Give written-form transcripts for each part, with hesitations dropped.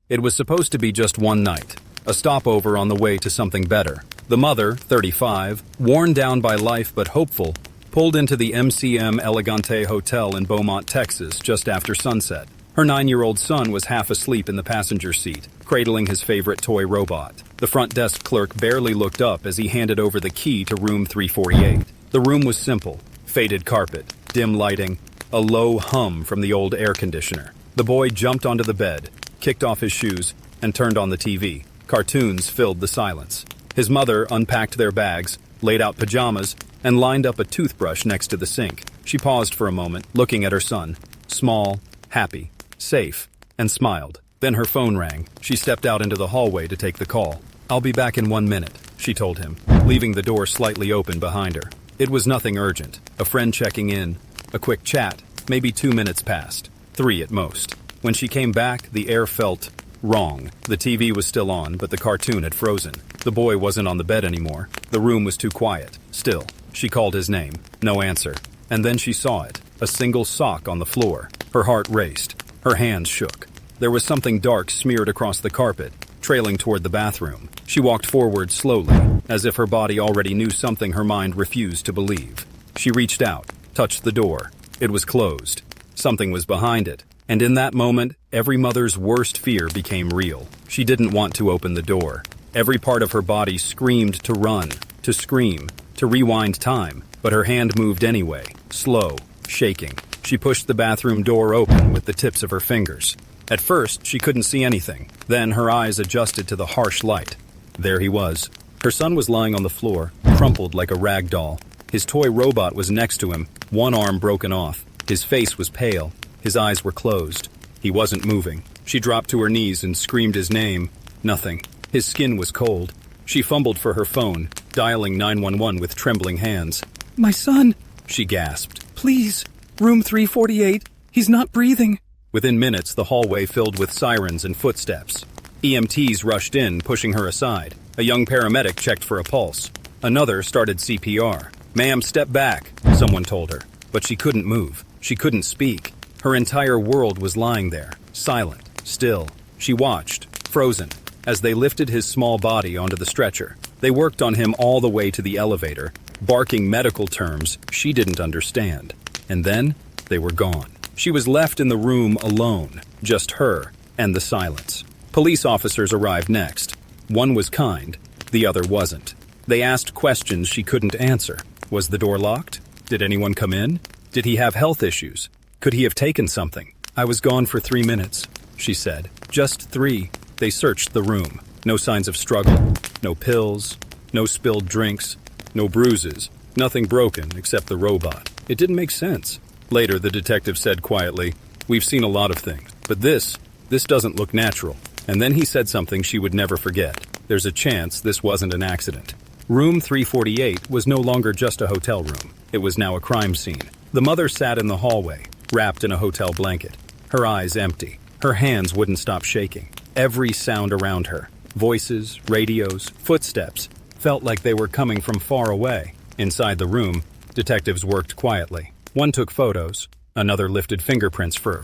It was supposed to be just one night, a stopover on the way to something better. The mother, 35, worn down by life but hopeful, pulled into the MCM Elegante Hotel in Beaumont, Texas, just after sunset. Her 9-year-old son was half asleep in the passenger seat, cradling his favorite toy robot. The front desk clerk barely looked up as he handed over the key to room 348. The room was simple: faded carpet, dim lighting, a low hum from the old air conditioner. The boy jumped onto the bed, kicked off his shoes, and turned on the TV. Cartoons filled the silence. His mother unpacked their bags, laid out pajamas, and lined up a toothbrush next to the sink. She paused for a moment, looking at her son, small, happy, safe, and smiled. Then her phone rang. She stepped out into the hallway to take the call. "I'll be back in 1 minute," she told him, leaving the door slightly open behind her. It was nothing urgent. A friend checking in, a quick chat, maybe 2 minutes passed, 3 at most. When she came back, the air felt wrong. The TV was still on, but the cartoon had frozen. The boy wasn't on the bed anymore. The room was too quiet. Still, she called his name. No answer. And then she saw it, a single sock on the floor. Her heart raced. Her hands shook. There was something dark smeared across the carpet, trailing toward the bathroom. She walked forward slowly, as if her body already knew something her mind refused to believe. She reached out, touched the door. It was closed. Something was behind it. And in that moment, every mother's worst fear became real. She didn't want to open the door. Every part of her body screamed to run, to scream, to rewind time, but her hand moved anyway, slow, shaking. She pushed the bathroom door open with the tips of her fingers. At first, she couldn't see anything. Then her eyes adjusted to the harsh light. There he was. Her son was lying on the floor, crumpled like a rag doll. His toy robot was next to him, one arm broken off. His face was pale. His eyes were closed. He wasn't moving. She dropped to her knees and screamed his name. Nothing. His skin was cold. She fumbled for her phone, dialing 911 with trembling hands. "My son," she gasped. "Please, room 348. He's not breathing." Within minutes, the hallway filled with sirens and footsteps. EMTs rushed in, pushing her aside. A young paramedic checked for a pulse. Another started CPR. "Ma'am, step back," someone told her. But she couldn't move. She couldn't speak. Her entire world was lying there, silent, still. She watched, frozen, as they lifted his small body onto the stretcher. They worked on him all the way to the elevator, barking medical terms she didn't understand. And then, they were gone. She was left in the room alone, just her and the silence. Police officers arrived next. One was kind, the other wasn't. They asked questions she couldn't answer. Was the door locked? Did anyone come in? Did he have health issues? Could he have taken something? "I was gone for 3 minutes, she said. Just 3. They searched the room. No signs of struggle. No pills. No spilled drinks. No bruises. Nothing broken except the robot. It didn't make sense. Later, the detective said quietly, "We've seen a lot of things, but this doesn't look natural." And then he said something she would never forget. There's a chance this wasn't an accident. Room 348 was no longer just a hotel room. It was now a crime scene. The mother sat in the hallway, wrapped in a hotel blanket, her eyes empty. Her hands wouldn't stop shaking. Every sound around her, voices, radios, footsteps, felt like they were coming from far away. Inside the room, detectives worked quietly. One took photos, another lifted fingerprints for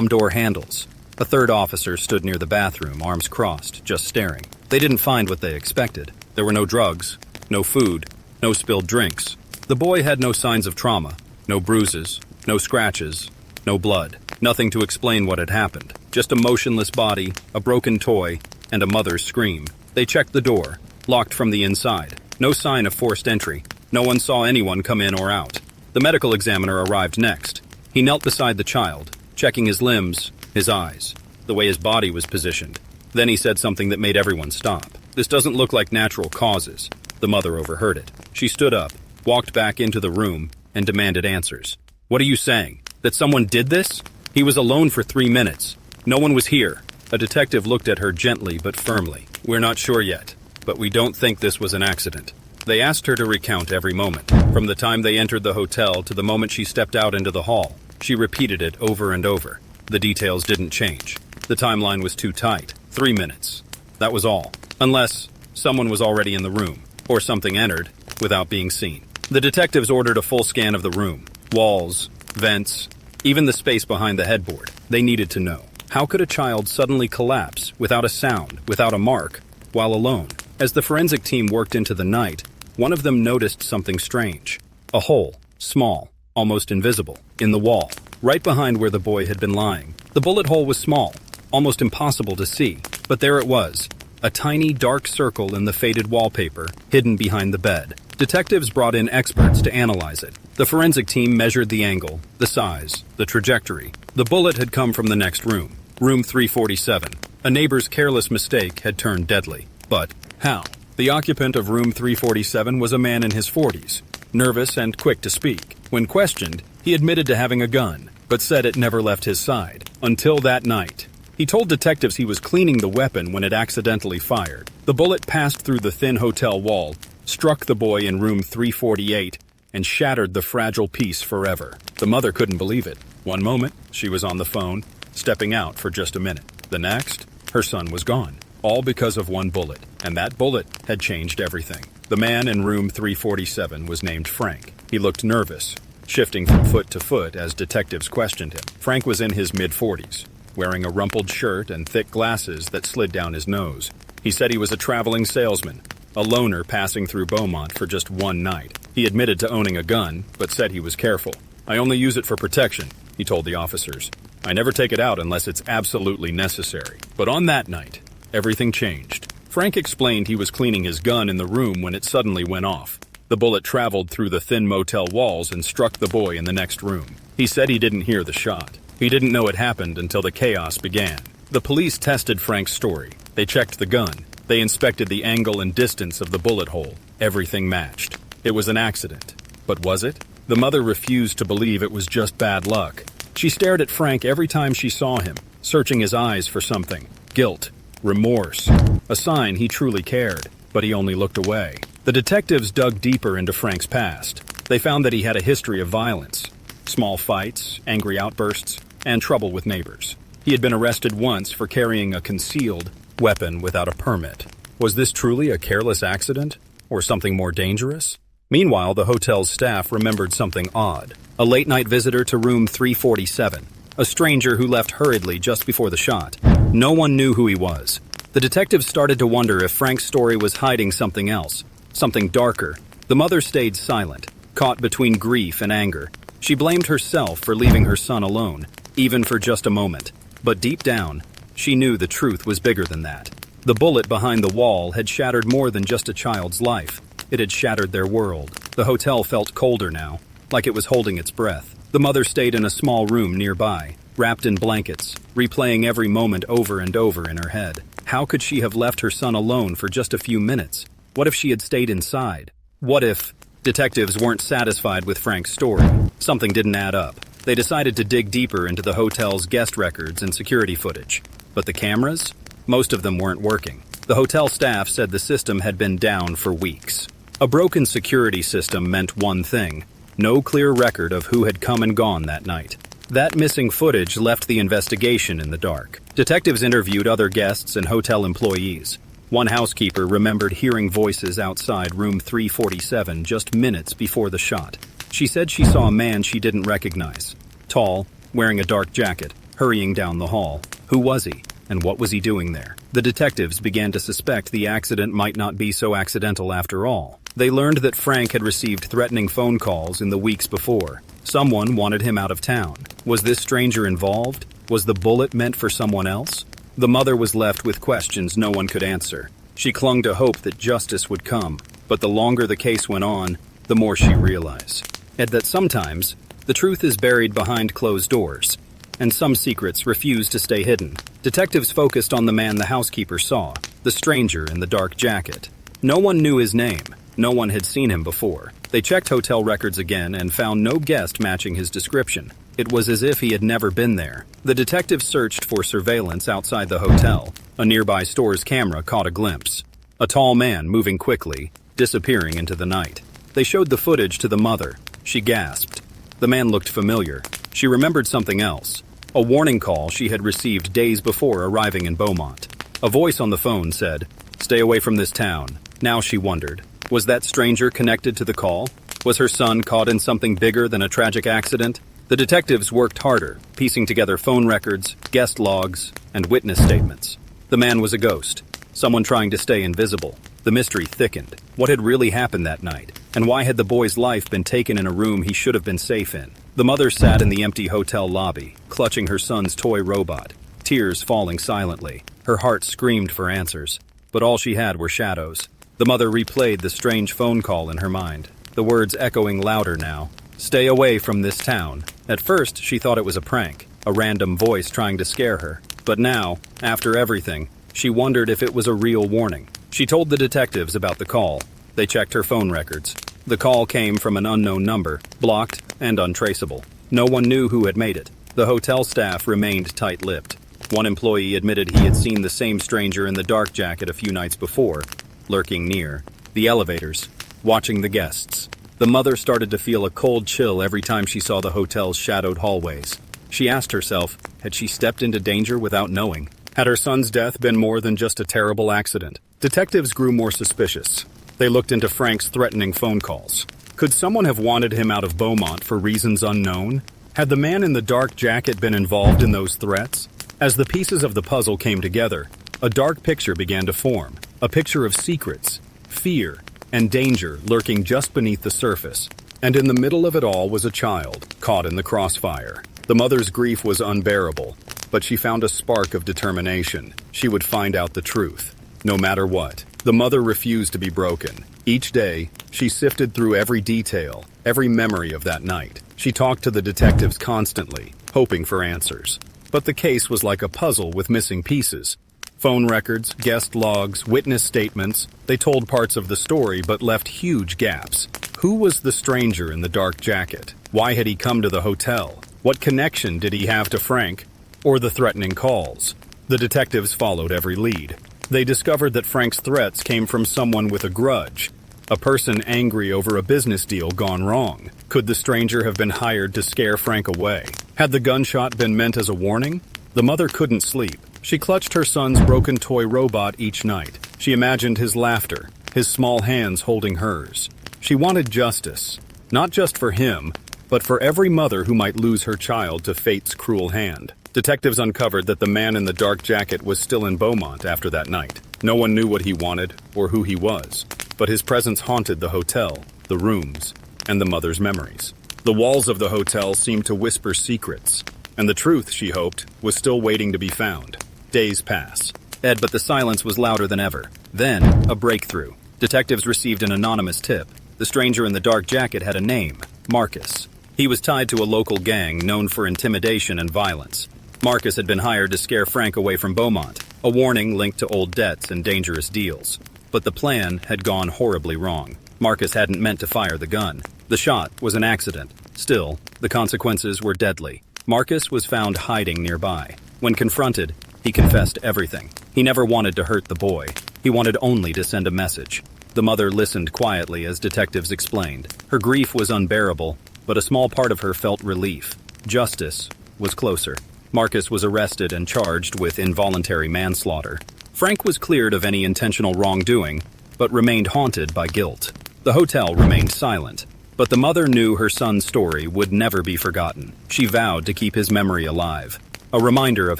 door handles. A third officer stood near the bathroom, arms crossed, just staring. They didn't find what they expected. There were no drugs, no food, no spilled drinks. The boy had no signs of trauma, no bruises, no scratches, no blood. Nothing to explain what had happened. Just a motionless body, a broken toy, and a mother's scream. They checked the door, locked from the inside. No sign of forced entry. No one saw anyone come in or out. The medical examiner arrived next. He knelt beside the child, checking his limbs, his eyes, the way his body was positioned. Then he said something that made everyone stop. "This doesn't look like natural causes." The mother overheard it. She stood up, walked back into the room, and demanded answers. "What are you saying? That someone did this? He was alone for 3 minutes. No one was here." A detective looked at her gently but firmly. "We're not sure yet, but we don't think this was an accident." They asked her to recount every moment, from the time they entered the hotel to the moment she stepped out into the hall. She repeated it over and over. The details didn't change. The timeline was too tight. 3 minutes. That was all. Unless someone was already in the room, or something entered without being seen. The detectives ordered a full scan of the room. Walls, vents, even the space behind the headboard. They needed to know. How could a child suddenly collapse, without a sound, without a mark, while alone? As the forensic team worked into the night, one of them noticed something strange. A hole, small, almost invisible, in the wall, right behind where the boy had been lying. The bullet hole was small, almost impossible to see, but there it was, a tiny dark circle in the faded wallpaper, hidden behind the bed. Detectives brought in experts to analyze it. The forensic team measured the angle, the size, the trajectory. The bullet had come from the next room, room 347. A neighbor's careless mistake had turned deadly. But how? The occupant of room 347 was a man in his 40s, nervous and quick to speak. When questioned, he admitted to having a gun, but said it never left his side, until that night. He told detectives he was cleaning the weapon when it accidentally fired. The bullet passed through the thin hotel wall, struck the boy in room 348, and shattered the fragile piece forever. The mother couldn't believe it. One moment, she was on the phone, stepping out for just a minute. The next, her son was gone, all because of one bullet, and that bullet had changed everything. The man in room 347 was named Frank. He looked nervous, shifting from foot to foot as detectives questioned him. Frank was in his mid-40s, wearing a rumpled shirt and thick glasses that slid down his nose. He said he was a traveling salesman, a loner passing through Beaumont for just one night. He admitted to owning a gun, but said he was careful. "I only use it for protection," he told the officers. "I never take it out unless it's absolutely necessary." But on that night, everything changed. Frank explained he was cleaning his gun in the room when it suddenly went off. The bullet traveled through the thin motel walls and struck the boy in the next room. He said he didn't hear the shot. He didn't know it happened until the chaos began. The police tested Frank's story. They checked the gun. They inspected the angle and distance of the bullet hole. Everything matched. It was an accident. But was it? The mother refused to believe it was just bad luck. She stared at Frank every time she saw him, searching his eyes for something. Guilt. Remorse. A sign he truly cared, but he only looked away. The detectives dug deeper into Frank's past. They found that he had a history of violence. Small fights, angry outbursts, and trouble with neighbors. He had been arrested once for carrying a concealed weapon without a permit. Was this truly a careless accident, or something more dangerous? Meanwhile, the hotel's staff remembered something odd. A late-night visitor to room 347. A stranger who left hurriedly just before the shot. No one knew who he was. The detectives started to wonder if Frank's story was hiding something else, something darker. The mother stayed silent, caught between grief and anger. She blamed herself for leaving her son alone, even for just a moment. But deep down, she knew the truth was bigger than that. The bullet behind the wall had shattered more than just a child's life. It had shattered their world. The hotel felt colder now, like it was holding its breath. The mother stayed in a small room nearby, wrapped in blankets, replaying every moment over and over in her head. How could she have left her son alone for just a few minutes? What if she had stayed inside? What if... Detectives weren't satisfied with Frank's story. Something didn't add up. They decided to dig deeper into the hotel's guest records and security footage. But the cameras? Most of them weren't working. The hotel staff said the system had been down for weeks. A broken security system meant one thing: no clear record of who had come and gone that night. That missing footage left the investigation in the dark. Detectives interviewed other guests and hotel employees. One housekeeper remembered hearing voices outside room 347 just minutes before the shot. She said she saw a man she didn't recognize. Tall, wearing a dark jacket, hurrying down the hall. Who was he? And what was he doing there? The detectives began to suspect the accident might not be so accidental after all. They learned that Frank had received threatening phone calls in the weeks before. Someone wanted him out of town. Was this stranger involved? Was the bullet meant for someone else? The mother was left with questions no one could answer. She clung to hope that justice would come, but the longer the case went on, the more she realized. And that sometimes, the truth is buried behind closed doors, and some secrets refuse to stay hidden. Detectives focused on the man the housekeeper saw, the stranger in the dark jacket. No one knew his name. No one had seen him before. They checked hotel records again and found no guest matching his description. It was as if he had never been there. The detectives searched for surveillance outside the hotel. A nearby store's camera caught a glimpse. A tall man moving quickly, disappearing into the night. They showed the footage to the mother. She gasped. The man looked familiar. She remembered something else. A warning call she had received days before arriving in Beaumont. A voice on the phone said, "Stay away from this town." Now she wondered, was that stranger connected to the call? Was her son caught in something bigger than a tragic accident? The detectives worked harder, piecing together phone records, guest logs, and witness statements. The man was a ghost, someone trying to stay invisible. The mystery thickened. What had really happened that night? And why had the boy's life been taken in a room he should have been safe in? The mother sat in the empty hotel lobby, clutching her son's toy robot, tears falling silently. Her heart screamed for answers, but all she had were shadows. The mother replayed the strange phone call in her mind, the words echoing louder now. "Stay away from this town." At first, she thought it was a prank, a random voice trying to scare her. But now, after everything, she wondered if it was a real warning. She told the detectives about the call. They checked her phone records. The call came from an unknown number, blocked and untraceable. No one knew who had made it. The hotel staff remained tight-lipped. One employee admitted he had seen the same stranger in the dark jacket a few nights before, lurking near the elevators, watching the guests. The mother started to feel a cold chill every time she saw the hotel's shadowed hallways. She asked herself, had she stepped into danger without knowing? Had her son's death been more than just a terrible accident? Detectives grew more suspicious. They looked into Frank's threatening phone calls. Could someone have wanted him out of Beaumont for reasons unknown? Had the man in the dark jacket been involved in those threats? As the pieces of the puzzle came together, a dark picture began to form. A picture of secrets, fear, and danger lurking just beneath the surface. And in the middle of it all was a child, caught in the crossfire. The mother's grief was unbearable, but she found a spark of determination. She would find out the truth, no matter what. The mother refused to be broken. Each day, she sifted through every detail, every memory of that night. She talked to the detectives constantly, hoping for answers. But the case was like a puzzle with missing pieces. Phone records, guest logs, witness statements, they told parts of the story but left huge gaps. Who was the stranger in the dark jacket? Why had he come to the hotel? What connection did he have to Frank or the threatening calls? The detectives followed every lead. They discovered that Frank's threats came from someone with a grudge, a person angry over a business deal gone wrong. Could the stranger have been hired to scare Frank away? Had the gunshot been meant as a warning? The mother couldn't sleep. She clutched her son's broken toy robot each night. She imagined his laughter, his small hands holding hers. She wanted justice, not just for him, but for every mother who might lose her child to fate's cruel hand. Detectives uncovered that the man in the dark jacket was still in Beaumont after that night. No one knew what he wanted or who he was, but his presence haunted the hotel, the rooms, and the mother's memories. The walls of the hotel seemed to whisper secrets, and the truth, she hoped, was still waiting to be found. Days pass. But the silence was louder than ever. Then, a breakthrough. Detectives received an anonymous tip. The stranger in the dark jacket had a name, Marcus. He was tied to a local gang known for intimidation and violence. Marcus had been hired to scare Frank away from Beaumont, a warning linked to old debts and dangerous deals. But the plan had gone horribly wrong. Marcus hadn't meant to fire the gun. The shot was an accident. Still, the consequences were deadly. Marcus was found hiding nearby. When confronted, he confessed everything. He never wanted to hurt the boy. He wanted only to send a message. The mother listened quietly as detectives explained. Her grief was unbearable, but a small part of her felt relief. Justice was closer. Marcus was arrested and charged with involuntary manslaughter. Frank was cleared of any intentional wrongdoing, but remained haunted by guilt. The hotel remained silent, but the mother knew her son's story would never be forgotten. She vowed to keep his memory alive, a reminder of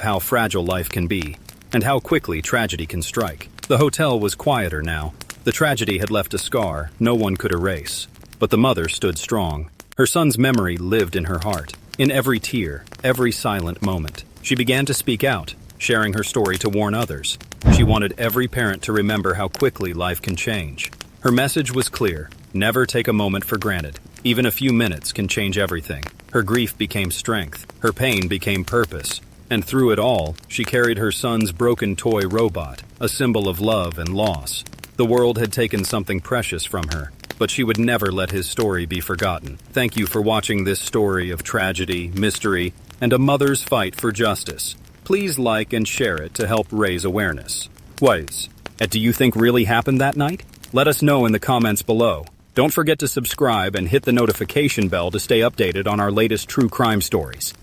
how fragile life can be, and how quickly tragedy can strike. The hotel was quieter now. The tragedy had left a scar no one could erase, but the mother stood strong. Her son's memory lived in her heart, in every tear, every silent moment. She began to speak out, sharing her story to warn others. She wanted every parent to remember how quickly life can change. Her message was clear: never take a moment for granted. Even a few minutes can change everything. Her grief became strength. Her pain became purpose. And through it all, she carried her son's broken toy robot, a symbol of love and loss. The world had taken something precious from her, but she would never let his story be forgotten. Thank you for watching this story of tragedy, mystery, and a mother's fight for justice. Please like and share it to help raise awareness. What do you think really happened that night? Let us know in the comments below. Don't forget to subscribe and hit the notification bell to stay updated on our latest true crime stories.